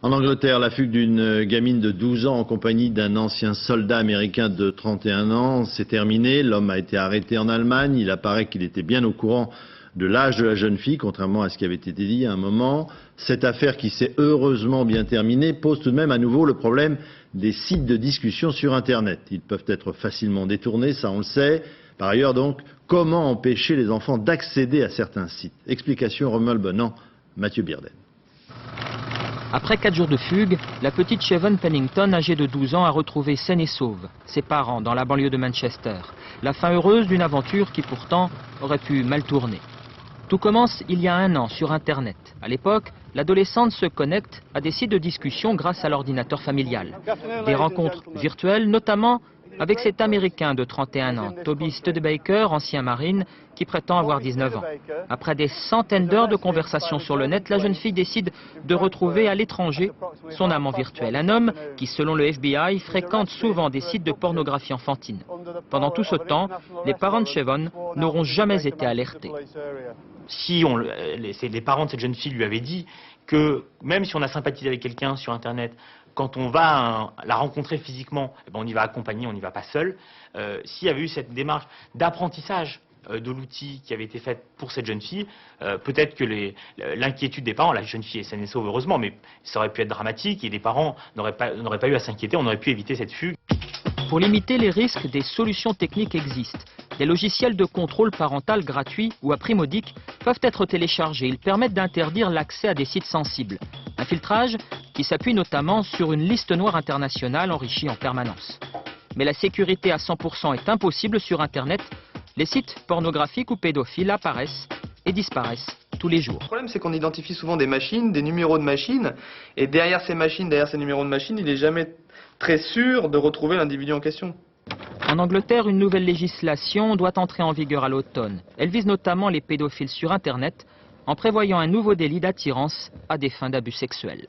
En Angleterre, la fugue d'une gamine de 12 ans en compagnie d'un ancien soldat américain de 31 ans s'est terminée. L'homme a été arrêté en Allemagne. Il apparaît qu'il était bien au courant de l'âge de la jeune fille, contrairement à ce qui avait été dit à un moment. Cette affaire, qui s'est heureusement bien terminée, pose tout de même à nouveau le problème des sites de discussion sur Internet. Ils peuvent être facilement détournés, ça on le sait. Par ailleurs donc, comment empêcher les enfants d'accéder à certains sites? Explication Romuald Benant, Mathieu Birden. Après 4 jours de fugue, la petite Siobhan Pennington, âgée de 12 ans, a retrouvé saine et sauve ses parents dans la banlieue de Manchester. La fin heureuse d'une aventure qui pourtant aurait pu mal tourner. Tout commence il y a 1 an sur Internet. À l'époque, l'adolescente se connecte à des sites de discussion grâce à l'ordinateur familial. Des rencontres virtuelles, notamment avec cet Américain de 31 ans, Toby Studebaker, ancien marine, qui prétend avoir 19 ans. Après des centaines d'heures de conversation sur le net, la jeune fille décide de retrouver à l'étranger son amant virtuel. Un homme qui, selon le FBI, fréquente souvent des sites de pornographie enfantine. Pendant tout ce temps, les parents de Siobhan n'auront jamais été alertés. Si les parents de cette jeune fille lui avaient dit que même si on a sympathisé avec quelqu'un sur Internet, quand on va la rencontrer physiquement, eh ben on y va accompagné, on n'y va pas seul. S'il y avait eu cette démarche d'apprentissage de l'outil qui avait été faite pour cette jeune fille, peut-être que l'inquiétude des parents, la jeune fille est saine et sauve heureusement, mais ça aurait pu être dramatique et les parents n'auraient pas eu à s'inquiéter, on aurait pu éviter cette fugue. Pour limiter les risques, des solutions techniques existent. Des logiciels de contrôle parental gratuits ou à prix modique peuvent être téléchargés. Ils permettent d'interdire l'accès à des sites sensibles. Un filtrage qui s'appuie notamment sur une liste noire internationale enrichie en permanence. Mais la sécurité à 100% est impossible sur Internet. Les sites pornographiques ou pédophiles apparaissent et disparaissent tous les jours. Le problème, c'est qu'on identifie souvent des machines, des numéros de machines, et derrière ces machines, derrière ces numéros de machines, il n'est jamais très sûr de retrouver l'individu en question. En Angleterre, une nouvelle législation doit entrer en vigueur à l'automne. Elle vise notamment les pédophiles sur Internet en prévoyant un nouveau délit d'attirance à des fins d'abus sexuels.